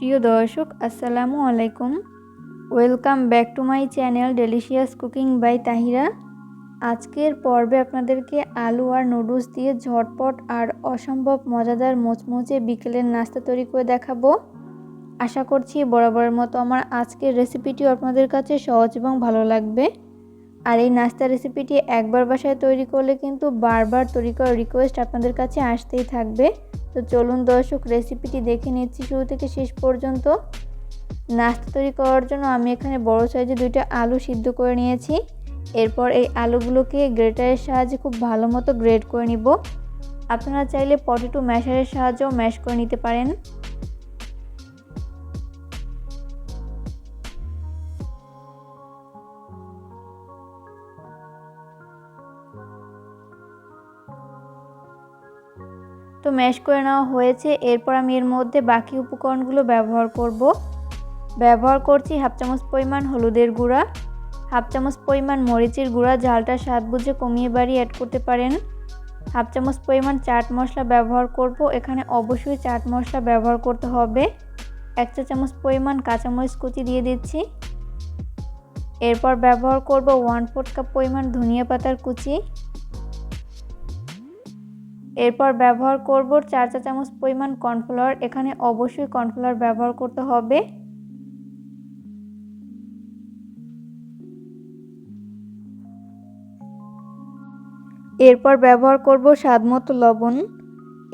প্রিয় দর্শক আসসালামু আলাইকুম। Welcome back to my channel delicious cooking by Tahira. আজকের পর্বে আপনাদেরকে আলু আর নুডলস দিয়ে ঝটপট আর অসম্ভব মজাদার মুচমুচে বিকেলের নাস্তা তৈরি করে দেখাবো। আশা করছি বরাবরের মতো আমার আজকের রেসিপিটিও আপনাদের কাছে সহজ এবং ভালো লাগবে। আর এই নাস্তার রেসিপিটি একবার বাসায় তৈরি করলে কিন্তু বারবার তৈরি করার রিকোয়েস্ট আপনাদের কাছে আসতেই থাকবে। তো চলুন দর্শক রেসিপিটি দেখে নিচ্ছি শুরু থেকে শেষ পর্যন্ত। নাস্তা তৈরি করার জন্য আমি এখানে বড় সাইজে 2টা আলু সিদ্ধ করে নিয়েছি। এরপর এই আলুগুলোকে গ্রেটারের সাহায্যে খুব ভালো মতো গ্রেট করে নিব। আপনারা চাইলে পটেটো ম্যাশারের সাহায্যেও ম্যাশ করে নিতে পারেন। তো ম্যাশ করে নেওয়া হয়েছে। এরপর আমি এর মধ্যে বাকি উপকরণগুলো ব্যবহার করছি হাফ চামচ পরিমাণ হলুদের গুঁড়া, হাফ চামচ পরিমাণ মরিচের গুঁড়া, ঝালটা স্বাদ বুঝে কমিয়ে বাড়িয়ে অ্যাড করতে পারেন। হাফ চামচ পরিমাণ চাট মশলা ব্যবহার করব, এখানে অবশ্যই চাট মশলা ব্যবহার করতে হবে। 1 চা চামচ পরিমাণ কাঁচামরিচ কুচি দিয়ে দিচ্ছি। এরপর ব্যবহার করব 1/4 কাপ পরিমাণ ধনিয়া পাতার কুচি। এরপর ব্যবহার করব 4 চা চামচ পরিমাণ কর্নফ্লাওয়ার, এখানে অবশ্যই কর্নফ্লাওয়ার ব্যবহার করতে হবে। এরপর ব্যবহার করব স্বাদমতো লবণ।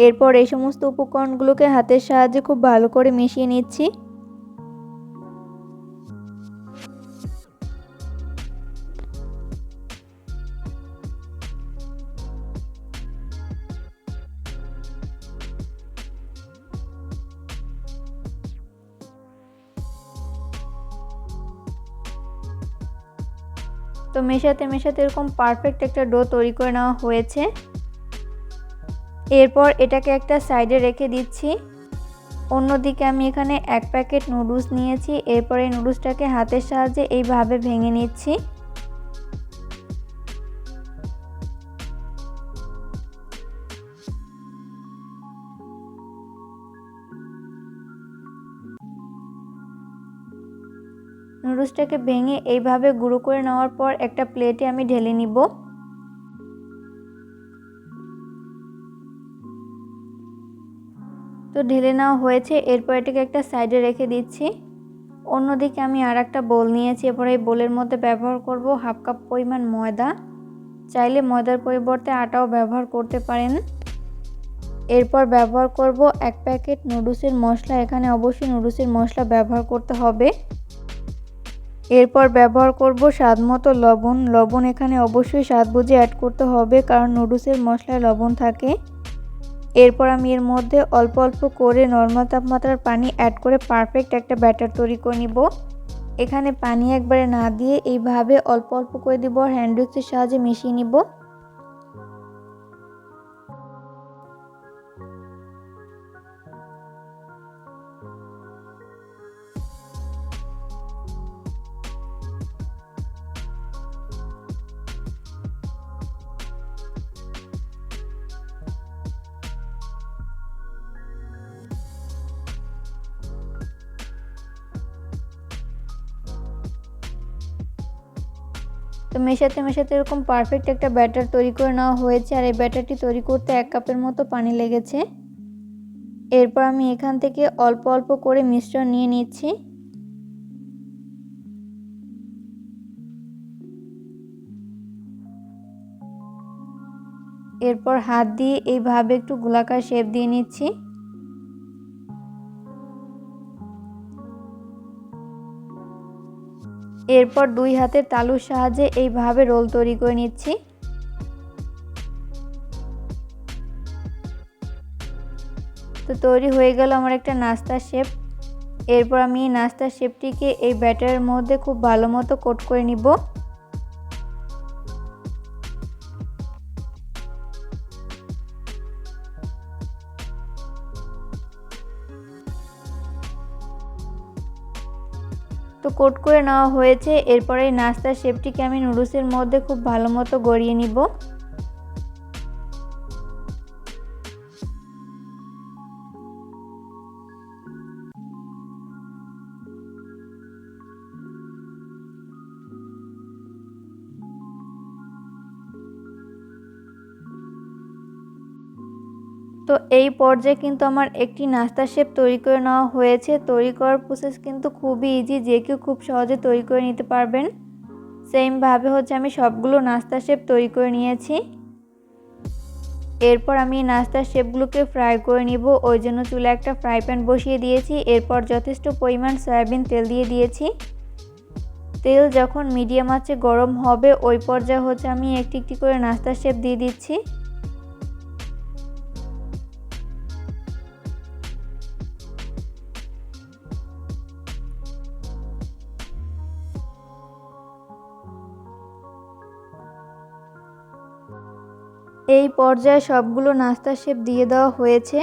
এরপর এই সমস্ত উপকরণগুলোকে হাতের সাহায্যে খুব ভালো করে মিশিয়ে নিচ্ছি। তো মেশাতে মেশাতে এরকম পারফেক্ট একটা ডো তৈরি করে নেওয়া হয়েছে। এরপর এটাকে একটা সাইডে রেখে দিচ্ছি। অন্যদিকে আমি এখানে 1 প্যাকেট নুডলস নিয়েছি। এরপর এই নুডলসটাকে হাতের সাহায্যে এইভাবে ভেঙে নিচ্ছি। নুডলসটাকে ভেঙে এইভাবে গুঁড়ো করে নেওয়ার পর একটা প্লেটে আমি ঢেলে নিব। তো ঢেলে নেওয়া হয়েছে। এরপর এটাকে একটা সাইডে রেখে দিচ্ছি। অন্যদিকে আমি আরেকটা বোল নিয়েছি। এরপর এই বোলের মধ্যে ব্যবহার করব হাফ কাপ পরিমাণ ময়দা। চাইলে ময়দার পরিবর্তে আটাও ব্যবহার করতে পারেন। এরপর ব্যবহার করব 1 প্যাকেট নুডলসের মশলা, এখানে অবশ্যই নুডলসের মশলা ব্যবহার করতে হবে। এরপর ব্যবহার করব স্বাদমতো লবণ এখানে অবশ্যই স্বাদ বুঝে অ্যাড করতে হবে, কারণ নুডলসের মশলায় লবণ থাকে। এরপর আমি এর মধ্যে অল্প অল্প করে নরমাল তাপমাত্রার পানি অ্যাড করে পারফেক্ট একটা ব্যাটার তৈরি করে নিব। এখানে পানি একবারে না দিয়ে এইভাবে অল্প অল্প করে দিব, হ্যান্ড উইক্সের সাহায্যে মিশিয়ে নিব। তো মেশাতে মেশাতে এরকম পারফেক্ট একটা ব্যাটার তৈরি করে নেওয়া হয়েছে। আর এই ব্যাটারটি তৈরি করতে 1 কাপের মতো পানি লেগেছে। এরপর আমি এখান থেকে অল্প অল্প করে মিশ্রণ নিয়ে নিচ্ছি। এরপর হাত দিয়ে এইভাবে একটু গোলাকার শেপ দিয়ে নিচ্ছি। এরপর 2 হাতের তালুর সাহায্যে এইভাবে রোল তৈরি করে নিচ্ছি। তো তৈরি হয়ে গেল আমার একটা নাস্তার শেপ। এরপর আমি এই নাস্তার শেপটিকে এই ব্যাটারের মধ্যে খুব ভালো মতো কোট করে নিব। তো কোট করে নেওয়া হয়েছে। এরপরে এই নাস্তার শেপটিকে আমি নুডলসের মধ্যে খুব ভালো মতো গড়িয়ে নিব। তো এই পর্যায়ে কিন্তু আমার একটি নাস্তা শেপ তৈরি করে নেওয়া হয়েছে। তৈরি করার প্রসেস কিন্তু খুবই ইজি, যে কেউ খুব সহজে তৈরি করে নিতে পারবেন। সেমভাবে আমি সবগুলো নাস্তা শেপ তৈরি করে নিয়েছি। এরপর আমি নাস্তার শেপগুলোকে ফ্রাই করে নিব। ওই জন্য চুলায় একটা ফ্রাই প্যান বসিয়ে দিয়েছি। এরপর যথেষ্ট পরিমাণ সয়াবিন তেল দিয়ে দিয়েছি। তেল যখন মিডিয়াম আঁচে গরম হবে ওই পর্যায়ে আমি একটি একটি করে নাস্তার শেপ দিয়ে দিচ্ছি। এই পর্যায়ে সবগুলো নাস্তার শেপ দিয়ে দেওয়া হয়েছে।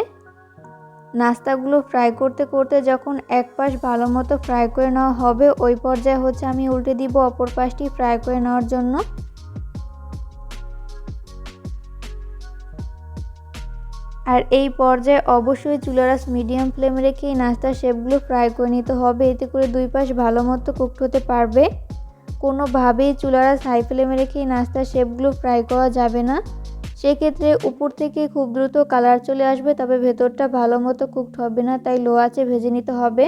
নাস্তাগুলো ফ্রাই করতে করতে যখন এক পাশ ভালো মতো ফ্রাই করে নেওয়া হবে ওই পর্যায়ে আমি উল্টে দিব অপর পাশটি ফ্রাই করে নেওয়ার জন্য। আর এই পর্যায়ে অবশ্যই চুলার আঁচ মিডিয়াম ফ্লেমে রেখে নাস্তার শেপগুলো ফ্রাই করে নিতে হবে, এতে করে দুই পাশ ভালো মতো কুকড হতে পারবে। কোনোভাবেই চুলার আঁচ হাই ফ্লেমে রেখে নাস্তার শেপগুলো ফ্রাই করা যাবে না, সেক্ষেত্রে উপর থেকে খুব দ্রুত কালার চলে আসবে, তবে ভেতরটা ভালো মতো কুকড হবে না, তাই লো আঁচে ভেজে নিতে হবে।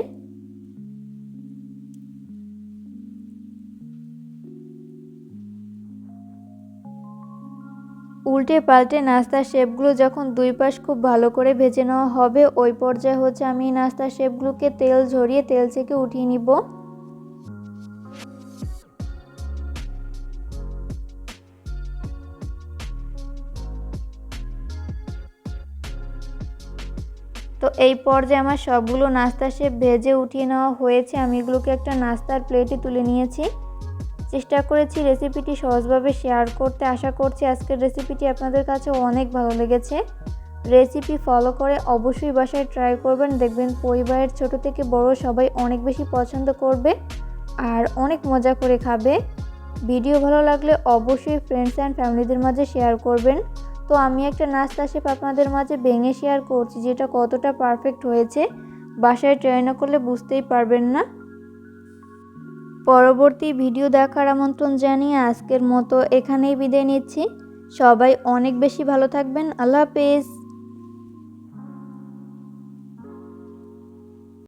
উল্টে পাল্টে নাস্তার শেপগুলো যখন দুই পাশ খুব ভালো করে ভেজে নেওয়া হবে ওই পর্যায়ে আমি নাস্তার শেপগুলোকে তেল ঝরিয়ে তেল থেকে উঠিয়ে নিব। তো এই পর্যায়ে আমার সবগুলো নাস্তার শেপ ভেজে উঠিয়ে নেওয়া হয়েছে। আমি এগুলোকে একটা নাস্তার প্লেটে তুলে নিয়েছি। চেষ্টা করেছি রেসিপিটি সহজভাবে শেয়ার করতে। আশা করছি আজকের রেসিপিটি আপনাদের কাছে অনেক ভালো লেগেছে। রেসিপি ফলো করে অবশ্যই বাসায় ট্রাই করবেন, দেখবেন পরিবারের ছোট থেকে বড় সবাই অনেক বেশি পছন্দ করবে আর অনেক মজা করে খাবে। ভিডিও ভালো লাগলে অবশ্যই ফ্রেন্ডস অ্যান্ড ফ্যামিলিদের মাঝে শেয়ার করবেন। তো আমি একটা নাস্তা শেপ আপনাদের মাঝে ভেঙে শেয়ার করছি, যেটা কতটা পারফেক্ট হয়েছে বাসায় ট্রাই না করলে বুঝতেই পারবেন না। পরবর্তী ভিডিও দেখার আমন্ত্রণ জানিয়ে আজকের মতো এখানেই বিদায় নিচ্ছি। সবাই অনেক বেশি ভালো থাকবেন। আল্লাহ হাফেজ।